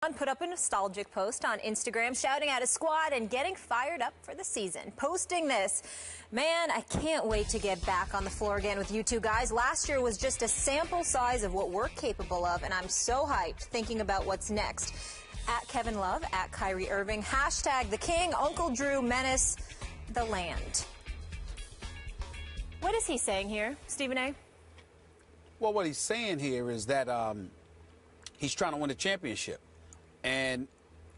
LeBron put up a nostalgic post on Instagram shouting at his squad and getting fired up for the season. Posting this, "Man, I can't wait to get back on the floor again with you two guys. Last year was just a sample size of what we're capable of, and I'm so hyped thinking about what's next." At Kevin Love, at Kyrie Irving, hashtag the King, Uncle Drew, menace the land. What is he saying here, Stephen A? Well, what he's saying here is that he's trying to win a championship. And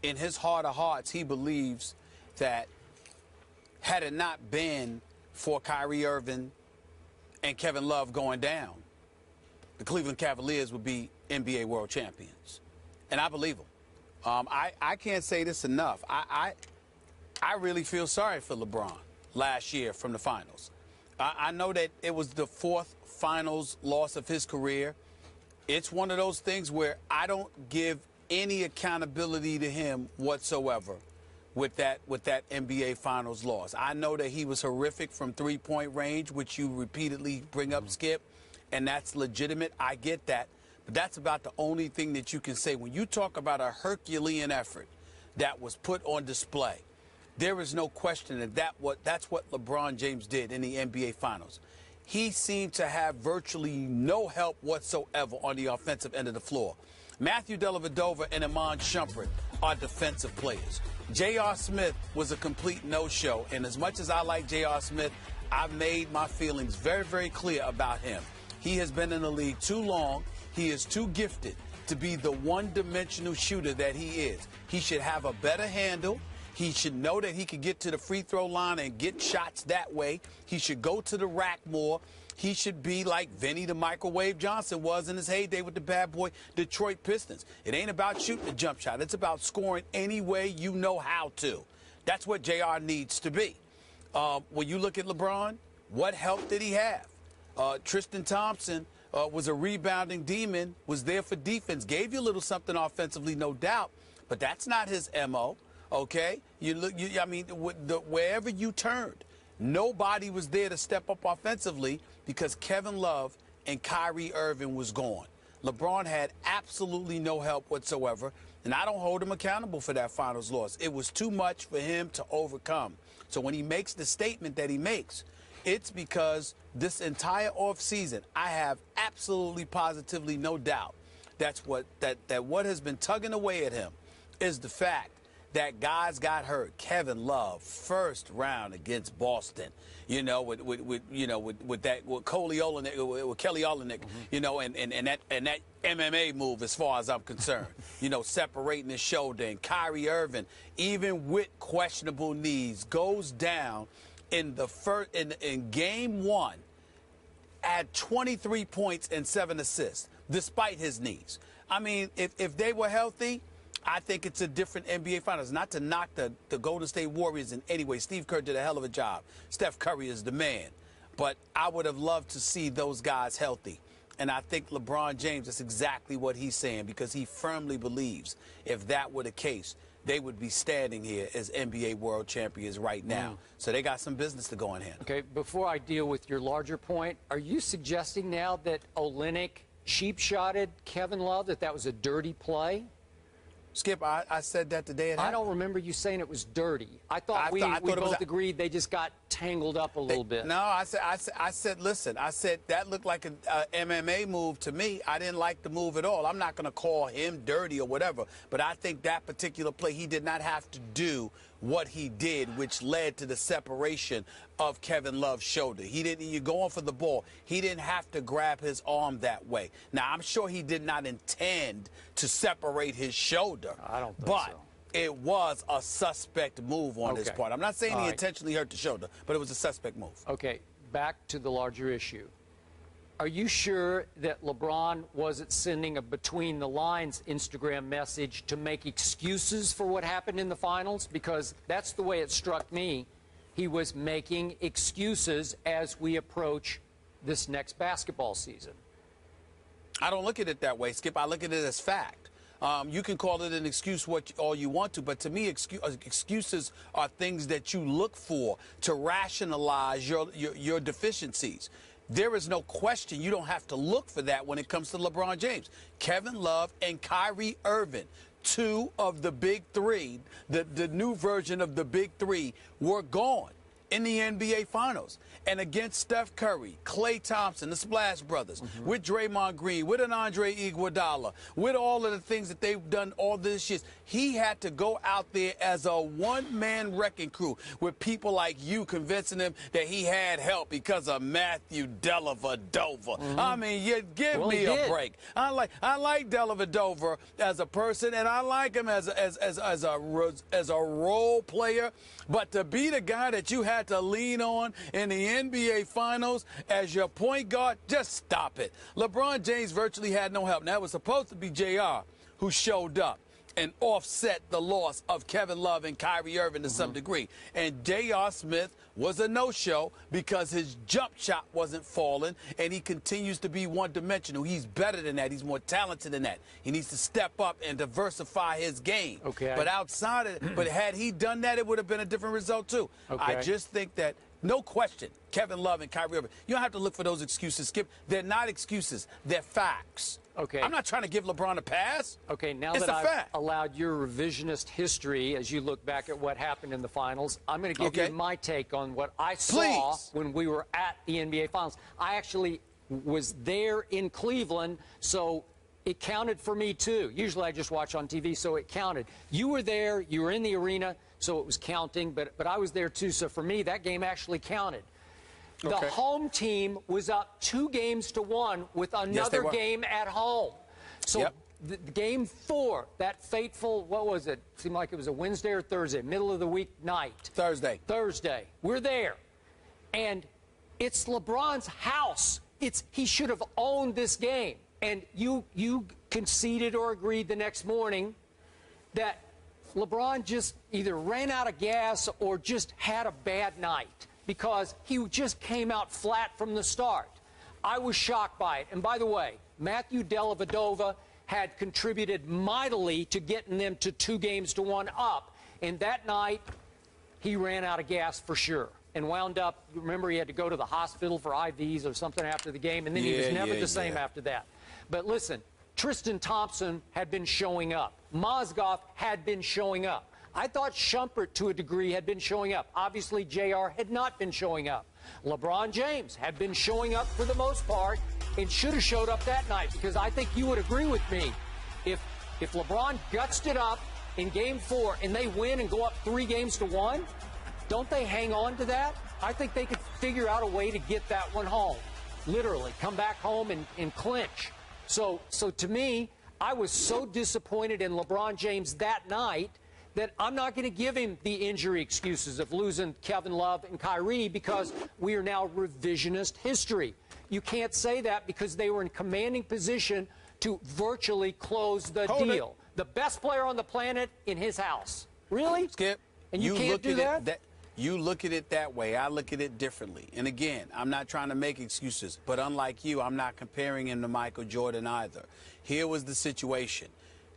in his heart of hearts, he believes that had it not been for Kyrie Irving and Kevin Love going down, the Cleveland Cavaliers would be NBA world champions. And I believe him. I can't say this enough. I really feel sorry for LeBron last year from the finals. I know that it was the fourth finals loss of his career. It's one of those things where I don't give any accountability to him whatsoever with that NBA finals loss. I know that he was horrific from three-point range, which you repeatedly bring up, Skip, and that's legitimate. I get that. But that's about the only thing that you can say. When you talk about a Herculean effort that was put on display, there is no question that that's what LeBron James did in the NBA Finals. He seemed to have virtually no help whatsoever on the offensive end of the floor. Matthew Dellavedova and Iman Shumpert are defensive players. J.R. Smith was a complete no-show, and as much as I like J.R. Smith, I've made my feelings very, very clear about him. He has been in the league too long. He is too gifted to be the one-dimensional shooter that he is. He should have a better handle. He should know that he could get to the free throw line and get shots that way. He should go to the rack more. He should be like Vinny the Microwave Johnson was in his heyday with the bad boy Detroit Pistons. It ain't about shooting a jump shot. It's about scoring any way you know how to. That's what JR needs to be. When you look at LeBron, what help did he have? Tristan Thompson was a rebounding demon, was there for defense, gave you a little something offensively, no doubt, but that's not his MO. Okay, I mean, wherever you turned, nobody was there to step up offensively because Kevin Love and Kyrie Irving was gone. LeBron had absolutely no help whatsoever, and I don't hold him accountable for that finals loss. It was too much for him to overcome. So when he makes the statement that he makes, it's because this entire offseason, I have absolutely positively no doubt that what has been tugging away at him is the fact that guys got hurt. Kevin Love, first round against Boston, with Kelly Olynyk, and that MMA move as far as I'm concerned, separating his shoulder, and Kyrie Irving, even with questionable knees, goes down in game one at 23 points and 7 assists, despite his knees. I mean, if they were healthy, I think it's a different NBA Finals. Not to knock the Golden State Warriors in any way. Steve Kerr did a hell of a job. Steph Curry is the man. But I would have loved to see those guys healthy. And I think LeBron James, that's exactly what he's saying, because he firmly believes if that were the case, they would be standing here as NBA world champions right now. So they got some business to go in hand. Okay, before I deal with your larger point, are you suggesting now that Olynyk cheap-shotted Kevin Love, that was a dirty play? Skip, I said that today. I don't remember you saying it was dirty. I thought we both agreed they just got tangled up a little bit. No, I said, listen, that looked like an MMA move to me. I didn't like the move at all. I'm not going to call him dirty or whatever, but I think that particular play, he did not have to do what he did, which led to the separation of Kevin Love's shoulder. You're going for the ball. He didn't have to grab his arm that way. Now, I'm sure he did not intend to separate his shoulder. I don't think but so. It was a suspect move on his part. I'm not saying he intentionally hurt the shoulder, but it was a suspect move. Okay, back to the larger issue. Are you sure that LeBron wasn't sending a between-the-lines Instagram message to make excuses for what happened in the finals? Because that's the way it struck me. He was making excuses as we approach this next basketball season. I don't look at it that way, Skip. I look at it as fact. You can call it an excuse all you want to, but to me, excuses are things that you look for to rationalize your deficiencies. There is no question you don't have to look for that when it comes to LeBron James. Kevin Love and Kyrie Irving, two of the big three, the new version of the big three, were gone in the NBA Finals. And against Steph Curry, Klay Thompson, the Splash Brothers, with Draymond Green, with an Andre Iguodala, with all of the things that they've done all this year, he had to go out there as a one-man wrecking crew with people like you convincing him that he had help because of Matthew Dellavedova. I mean, you give me a break. I like Dellavedova as a person, and I like him as a role player. But to be the guy that you had to lean on in the NBA Finals as your point guard, just stop it. LeBron James virtually had no help. Now, it was supposed to be JR who showed up and offset the loss of Kevin Love and Kyrie Irving to some degree. And J.R. Smith was a no-show because his jump shot wasn't falling, and he continues to be one-dimensional. He's better than that. He's more talented than that. He needs to step up and diversify his game. Okay. But outside of it, but had he done that, it would have been a different result, too. Okay. I just think that, no question, Kevin Love and Kyrie Irving, you don't have to look for those excuses, Skip. They're not excuses. They're facts. Okay. I'm not trying to give LeBron a pass. Okay, now it's that I've fact. allowed your revisionist history as you look back at what happened in the finals, I'm going to give you my take on what I saw when we were at the NBA Finals. I actually was there in Cleveland, so it counted for me, too. Usually I just watch on TV, so it counted. You were there. You were in the arena, so it was counting, but I was there, too. So for me, that game actually counted. The home team was up 2-1 with another game at home. So the game 4, that fateful, what was it? Seemed like it was a Wednesday or Thursday, middle of the week night. Thursday. We're there. And it's LeBron's house. He should have owned this game. And you conceded or agreed the next morning that LeBron just either ran out of gas or just had a bad night, because he just came out flat from the start. I was shocked by it. And by the way, Matthew Dellavedova had contributed mightily to getting them to 2-1 up. And that night, he ran out of gas for sure and wound up, remember, he had to go to the hospital for IVs or something after the game, and then he was never the same after that. But listen, Tristan Thompson had been showing up. Mozgov had been showing up. I thought Shumpert, to a degree, had been showing up. Obviously, JR had not been showing up. LeBron James had been showing up for the most part and should have showed up that night, because I think you would agree with me. If LeBron gutsed it up in Game 4 and they win and go up 3-1, don't they hang on to that? I think they could figure out a way to get that one home. Literally, come back home and clinch. So to me, I was so disappointed in LeBron James that night that I'm not going to give him the injury excuses of losing Kevin Love and Kyrie, because we are now revisionist history. You can't say that, because they were in commanding position to virtually close the deal. The best player on the planet in his house. Really? Skip, and you can't do that? You look at it that way. I look at it differently. And again, I'm not trying to make excuses, but unlike you, I'm not comparing him to Michael Jordan either. Here was the situation.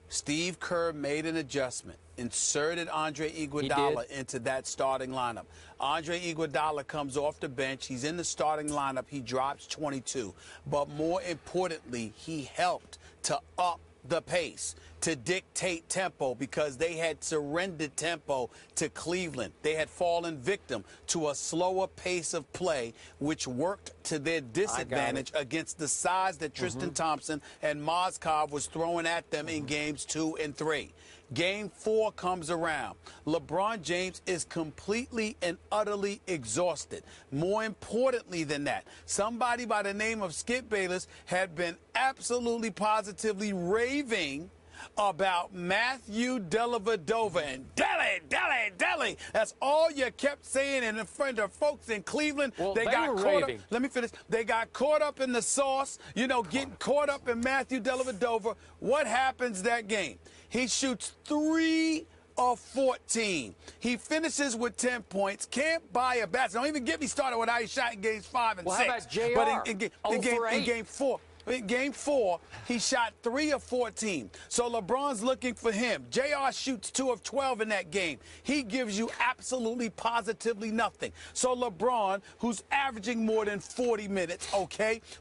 Steve Kerr made an adjustment, inserted Andre Iguodala into that starting lineup. Andre Iguodala comes off the bench. He's in the starting lineup. He drops 22. But more importantly, he helped to up the pace, to dictate tempo, because they had surrendered tempo to Cleveland. They had fallen victim to a slower pace of play, which worked to their disadvantage against the size that Tristan Thompson and Mozgov was throwing at them in games 2 and 3. Game 4 comes around. LeBron James is completely and utterly exhausted. More importantly than that, somebody by the name of Skip Bayless had been absolutely positively raving about Matthew Dellavedova and Delly. That's all you kept saying in front of folks in Cleveland. Well, they got caught up. Let me finish. They got caught up in the sauce, getting caught up in Matthew Dellavedova. What happens that game? He shoots 3 of 14. He finishes with 10 points. Can't buy a basket. Don't even get me started with how he shot in games 5 and 6. How about JR? But in game 4. In Game 4, he shot 3 of 14. So LeBron's looking for him. JR shoots 2 of 12 in that game. He gives you absolutely positively nothing. So LeBron, who's averaging more than 40 minutes,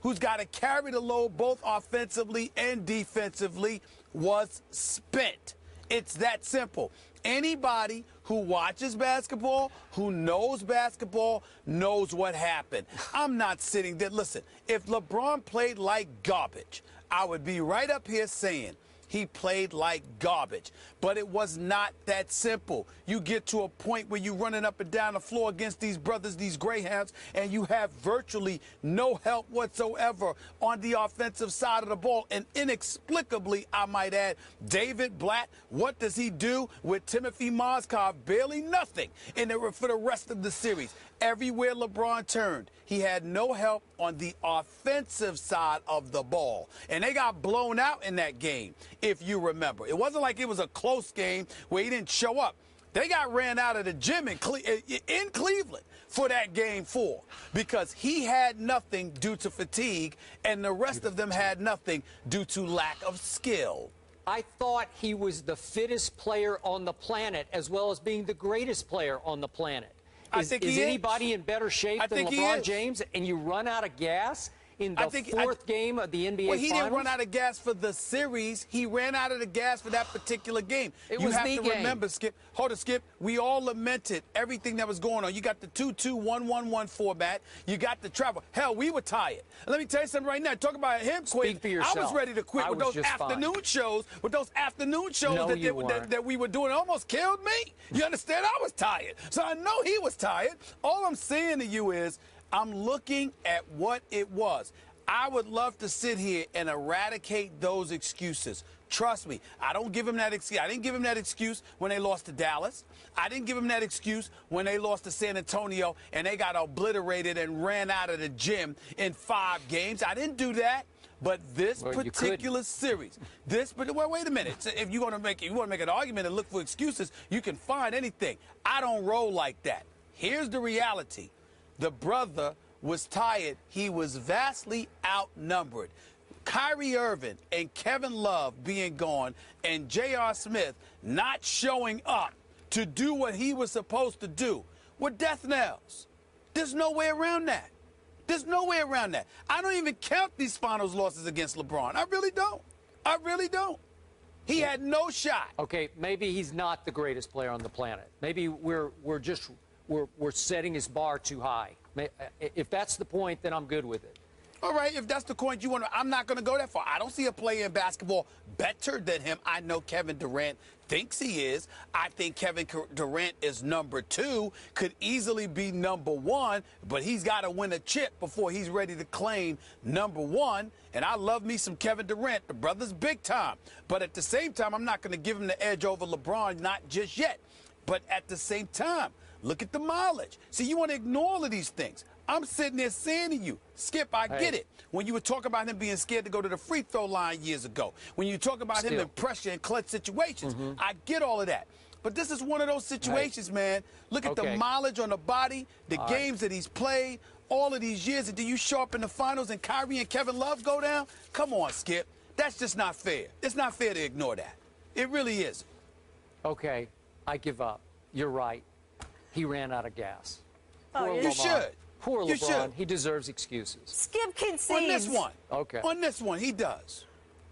who's got to carry the load both offensively and defensively, was spent. It's that simple. Anybody who watches basketball, who knows basketball, knows what happened. I'm not sitting there. Listen, if LeBron played like garbage, I would be right up here saying he played like garbage. But it was not that simple. You get to a point where you're running up and down the floor against these brothers, these Greyhounds, and you have virtually no help whatsoever on the offensive side of the ball. And inexplicably, I might add, David Blatt, what does he do with Timothy Mozgov? Barely nothing for the rest of the series. Everywhere LeBron turned, he had no help on the offensive side of the ball. And they got blown out in that game, if you remember. It wasn't like it was a close game where he didn't show up. They got ran out of the gym in Cleveland for that game 4 because he had nothing due to fatigue and the rest of them had nothing due to lack of skill. I thought he was the fittest player on the planet as well as being the greatest player on the planet. Is anybody in better shape than LeBron James? And you run out of gas in the fourth game of the NBA Finals? Well, he didn't run out of gas for the series. He ran out of the gas for that particular game. You have to remember, Skip. Hold it, Skip. We all lamented everything that was going on. You got the 2-2-1-1-1 format. You got the travel. Hell, we were tired. Let me tell you something right now. Talk about him quitting. Speak for yourself. I was ready to quit with those afternoon shows. With those afternoon shows that we were doing. It almost killed me. You understand? I was tired. So I know he was tired. All I'm saying to you is, I'm looking at what it was. I would love to sit here and eradicate those excuses. Trust me, I don't give him that excuse. I didn't give him that excuse when they lost to Dallas. I didn't give him that excuse when they lost to San Antonio and they got obliterated and ran out of the gym in 5 games. I didn't do that. But this particular series, well, wait a minute. So if you want to make an argument and look for excuses, you can find anything. I don't roll like that. Here's the reality. The brother was tired. He was vastly outnumbered. Kyrie Irving and Kevin Love being gone and J.R. Smith not showing up to do what he was supposed to do were death knells. There's no way around that. There's no way around that. I don't even count these finals losses against LeBron. I really don't. I really don't. He had no shot. Okay, maybe he's not the greatest player on the planet. Maybe we're setting his bar too high. If that's the point, then I'm good with it. All right, if that's the point you want to, I'm not going to go that far. I don't see a player in basketball better than him. I know Kevin Durant thinks he is. I think Kevin Durant is number 2, could easily be number 1, but he's got to win a chip before he's ready to claim number 1. And I love me some Kevin Durant. The brother's big time. But at the same time, I'm not going to give him the edge over LeBron, not just yet. But at the same time, look at the mileage. See, you want to ignore all of these things. I'm sitting there saying to you, Skip, I get it. When you were talking about him being scared to go to the free throw line years ago, when you talk about him in pressure and clutch situations, I get all of that. But this is one of those situations, man. Look at the mileage on the body, the games that he's played, all of these years. And do you show up in the finals and Kyrie and Kevin Love go down? Come on, Skip. That's just not fair. It's not fair to ignore that. It really is. Okay, I give up. You're right. He ran out of gas. You should. Poor LeBron. He deserves excuses. Skip concedes. On this one. Okay. On this one, he does.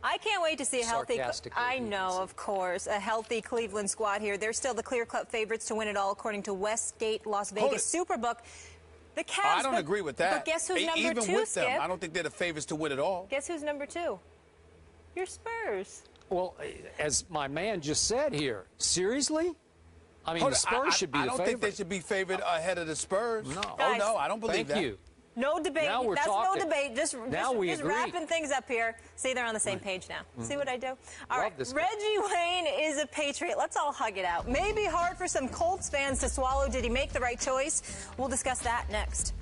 I can't wait to see a healthy. I know, of course, a healthy Cleveland squad here. They're still the clear-cut favorites to win it all, according to Westgate Las Vegas Superbook. The Cavs. I don't agree with that. But guess who's number 2, Even with Skip? them, I don't think they're the favorites to win it all. Guess who's number 2? Your Spurs. Well, as my man just said here, seriously? I mean, the Spurs should be the favorite. I don't think they should be favored ahead of the Spurs. No. Oh, no, I don't believe that. Thank you. No debate. Now we're talking. No debate. Just wrapping things up here. See, they're on the same page now. See what I do? All right. Reggie Wayne is a Patriot. Let's all hug it out. Maybe hard for some Colts fans to swallow. Did he make the right choice? We'll discuss that next.